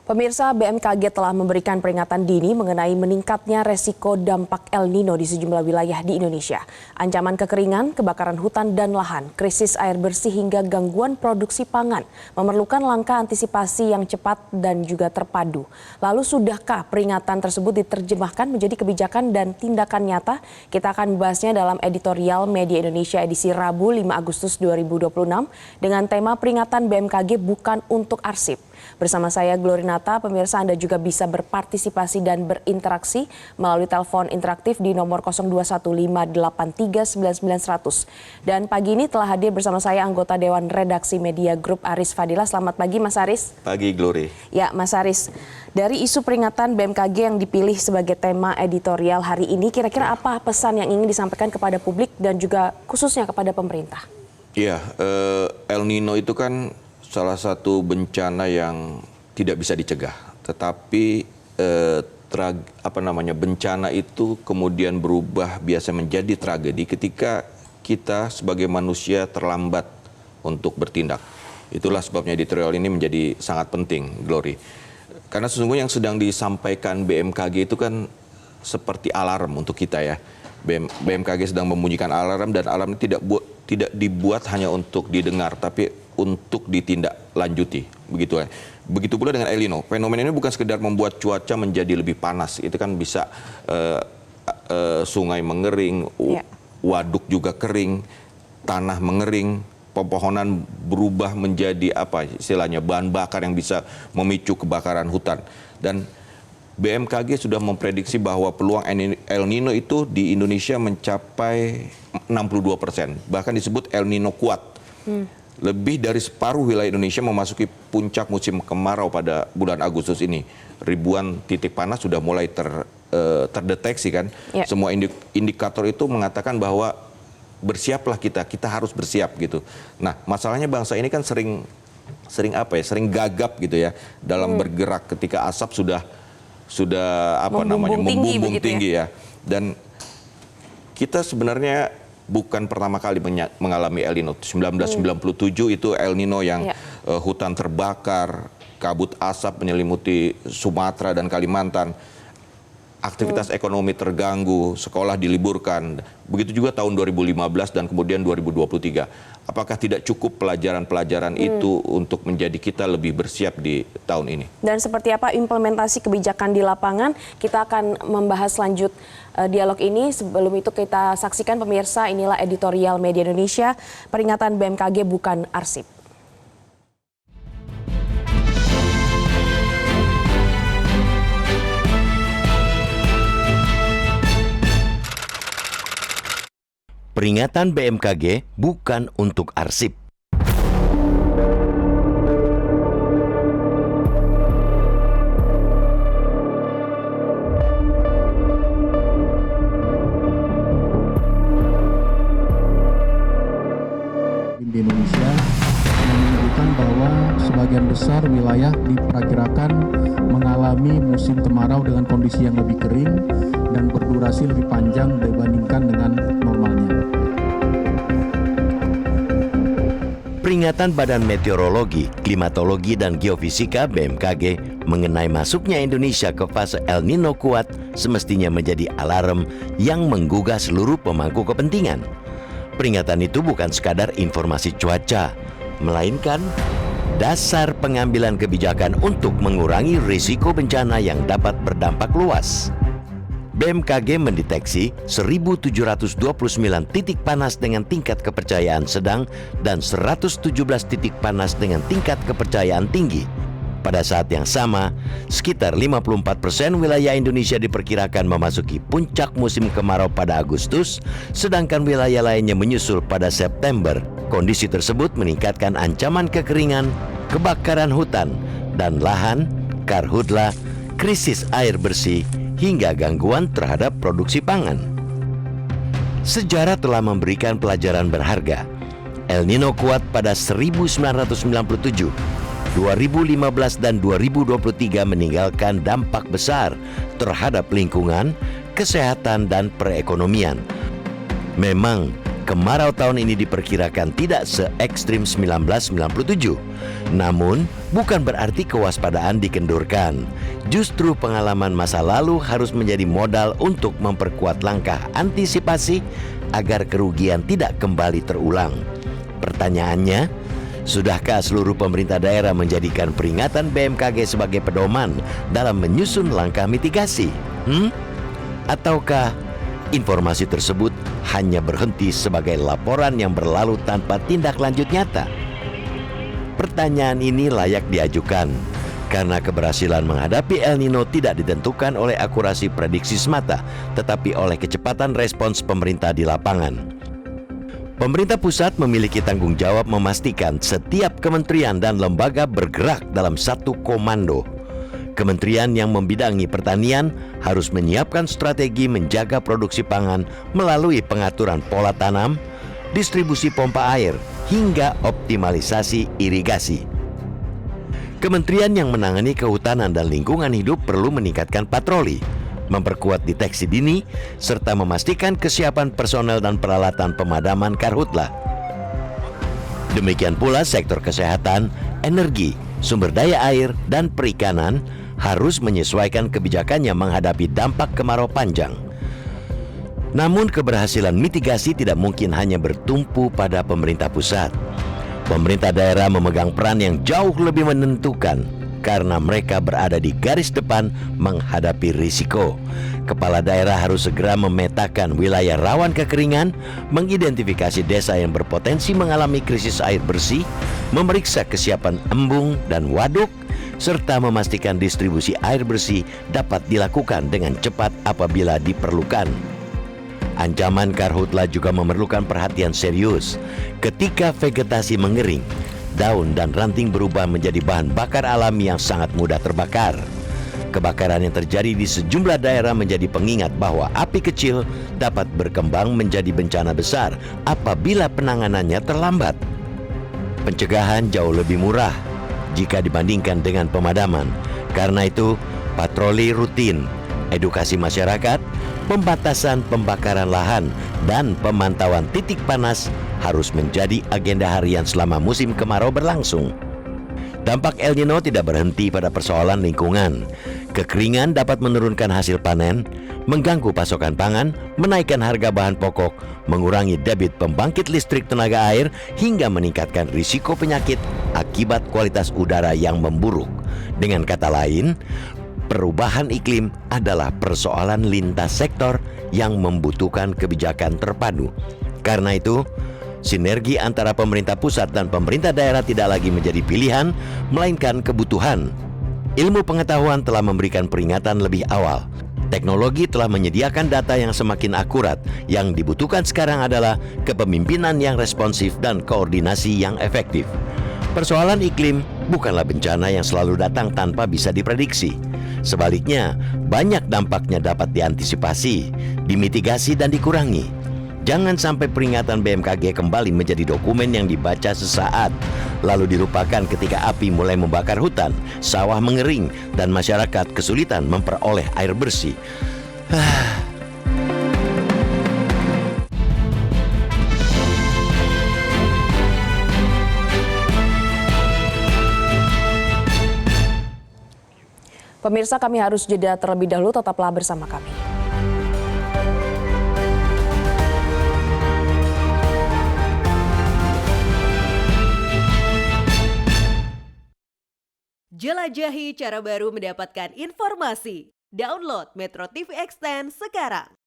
Pemirsa, BMKG telah memberikan peringatan dini mengenai meningkatnya resiko dampak El Nino di sejumlah wilayah di Indonesia. Ancaman kekeringan, kebakaran hutan dan lahan, krisis air bersih hingga gangguan produksi pangan memerlukan langkah antisipasi yang cepat dan juga terpadu. Lalu sudahkah peringatan tersebut diterjemahkan menjadi kebijakan dan tindakan nyata? Kita akan membahasnya dalam editorial Media Indonesia edisi Rabu 5 Agustus 2026 dengan tema peringatan BMKG bukan untuk arsip. Bersama saya Glory Nata, pemirsa Anda juga bisa berpartisipasi dan berinteraksi melalui telepon interaktif di nomor 0215839900. Dan pagi ini telah hadir bersama saya anggota Dewan Redaksi Media Group Aris Fadila. Selamat pagi Mas Aris. Pagi Glory. Ya Mas Aris, dari isu peringatan BMKG yang dipilih sebagai tema editorial hari ini, kira-kira apa pesan yang ingin disampaikan kepada publik dan juga khususnya kepada pemerintah? Iya, El Nino itu kan salah satu bencana yang tidak bisa dicegah, tetapi bencana itu kemudian berubah biasa menjadi tragedi ketika kita sebagai manusia terlambat untuk bertindak. Itulah sebabnya editorial ini menjadi sangat penting, Glory. Karena sesungguhnya yang sedang disampaikan BMKG itu kan seperti alarm untuk kita ya. BMKG sedang membunyikan alarm dan alarm ini tidak dibuat hanya untuk didengar, tapi untuk ditindaklanjuti, begitu ya. Begitu pula dengan El Nino. Fenomena ini bukan sekedar membuat cuaca menjadi lebih panas, itu kan bisa sungai mengering, waduk juga kering, tanah mengering, pepohonan berubah menjadi istilahnya bahan bakar yang bisa memicu kebakaran hutan. Dan BMKG sudah memprediksi bahwa peluang El Nino itu di Indonesia mencapai 62%, bahkan disebut El Nino kuat. Lebih dari separuh wilayah Indonesia memasuki puncak musim kemarau pada bulan Agustus ini. Ribuan titik panas sudah mulai terdeteksi kan. Ya. Semua indikator itu mengatakan bahwa bersiaplah kita harus bersiap gitu. Nah, masalahnya bangsa ini kan sering gagap gitu ya dalam bergerak ketika asap sudah membumbung tinggi ya. Dan kita sebenarnya bukan pertama kali mengalami El Nino. 1997 itu El Nino yang hutan terbakar, kabut asap menyelimuti Sumatera dan Kalimantan. Aktivitas ekonomi terganggu, sekolah diliburkan. Begitu juga tahun 2015 dan kemudian 2023. Apakah tidak cukup pelajaran-pelajaran itu untuk menjadi kita lebih bersiap di tahun ini? Dan seperti apa implementasi kebijakan di lapangan? Kita akan membahas lanjut dialog ini. Sebelum itu kita saksikan pemirsa, inilah editorial Media Indonesia, peringatan BMKG bukan arsip. Peringatan BMKG bukan untuk arsip. Di Indonesia menunjukkan bahwa sebagian besar wilayah diperkirakan mengalami musim kemarau dengan kondisi yang lebih kering dan berdurasi lebih panjang dibandingkan dengan normalnya. Peringatan Badan Meteorologi, Klimatologi, dan Geofisika (BMKG) mengenai masuknya Indonesia ke fase El Nino kuat semestinya menjadi alarm yang menggugah seluruh pemangku kepentingan. Peringatan itu bukan sekadar informasi cuaca, melainkan dasar pengambilan kebijakan untuk mengurangi risiko bencana yang dapat berdampak luas. BMKG mendeteksi 1.729 titik panas dengan tingkat kepercayaan sedang dan 117 titik panas dengan tingkat kepercayaan tinggi. Pada saat yang sama, sekitar 54% wilayah Indonesia diperkirakan memasuki puncak musim kemarau pada Agustus, sedangkan wilayah lainnya menyusul pada September. Kondisi tersebut meningkatkan ancaman kekeringan, kebakaran hutan dan lahan, karhutla, krisis air bersih, hingga gangguan terhadap produksi pangan. Sejarah telah memberikan pelajaran berharga. El Nino kuat pada 1997, 2015 dan 2023 meninggalkan dampak besar terhadap lingkungan, kesehatan, dan perekonomian. Memang kemarau tahun ini diperkirakan tidak se-ekstrim 1997. Namun, bukan berarti kewaspadaan dikendurkan. Justru pengalaman masa lalu harus menjadi modal untuk memperkuat langkah antisipasi agar kerugian tidak kembali terulang. Pertanyaannya, sudahkah seluruh pemerintah daerah menjadikan peringatan BMKG sebagai pedoman dalam menyusun langkah mitigasi? Ataukah informasi tersebut hanya berhenti sebagai laporan yang berlalu tanpa tindak lanjut nyata? Pertanyaan ini layak diajukan karena keberhasilan menghadapi El Nino tidak ditentukan oleh akurasi prediksi semata, tetapi oleh kecepatan respons pemerintah di lapangan. Pemerintah pusat memiliki tanggung jawab memastikan setiap kementerian dan lembaga bergerak dalam satu komando. Kementerian yang membidangi pertanian harus menyiapkan strategi menjaga produksi pangan melalui pengaturan pola tanam, distribusi pompa air, hingga optimalisasi irigasi. Kementerian yang menangani kehutanan dan lingkungan hidup perlu meningkatkan patroli, memperkuat deteksi dini, serta memastikan kesiapan personel dan peralatan pemadaman karhutla. Demikian pula sektor kesehatan, energi, sumber daya air, dan perikanan harus menyesuaikan kebijakannya menghadapi dampak kemarau panjang. Namun keberhasilan mitigasi tidak mungkin hanya bertumpu pada pemerintah pusat. Pemerintah daerah memegang peran yang jauh lebih menentukan karena mereka berada di garis depan menghadapi risiko. Kepala daerah harus segera memetakan wilayah rawan kekeringan, mengidentifikasi desa yang berpotensi mengalami krisis air bersih, memeriksa kesiapan embung dan waduk, serta memastikan distribusi air bersih dapat dilakukan dengan cepat apabila diperlukan. Ancaman karhutla juga memerlukan perhatian serius. Ketika vegetasi mengering, daun dan ranting berubah menjadi bahan bakar alami yang sangat mudah terbakar. Kebakaran yang terjadi di sejumlah daerah menjadi pengingat bahwa api kecil dapat berkembang menjadi bencana besar apabila penanganannya terlambat. Pencegahan jauh lebih murah jika dibandingkan dengan pemadaman. Karena itu, patroli rutin, edukasi masyarakat, pembatasan pembakaran lahan, dan pemantauan titik panas harus menjadi agenda harian selama musim kemarau berlangsung. Dampak El Nino tidak berhenti pada persoalan lingkungan. Kekeringan dapat menurunkan hasil panen, mengganggu pasokan pangan, menaikkan harga bahan pokok, mengurangi debit pembangkit listrik tenaga air, hingga meningkatkan risiko penyakit akibat kualitas udara yang memburuk. Dengan kata lain, perubahan iklim adalah persoalan lintas sektor yang membutuhkan kebijakan terpadu. Karena itu, sinergi antara pemerintah pusat dan pemerintah daerah tidak lagi menjadi pilihan, melainkan kebutuhan. Ilmu pengetahuan telah memberikan peringatan lebih awal. Teknologi telah menyediakan data yang semakin akurat. Yang dibutuhkan sekarang adalah kepemimpinan yang responsif dan koordinasi yang efektif. Persoalan iklim bukanlah bencana yang selalu datang tanpa bisa diprediksi. Sebaliknya, banyak dampaknya dapat diantisipasi, dimitigasi, dan dikurangi. Jangan sampai peringatan BMKG kembali menjadi dokumen yang dibaca sesaat, lalu dilupakan ketika api mulai membakar hutan, sawah mengering, dan masyarakat kesulitan memperoleh air bersih. Pemirsa, kami harus jeda terlebih dahulu, tetaplah bersama kami. Jelajahi cara baru mendapatkan informasi. Download Metro TV Extend sekarang.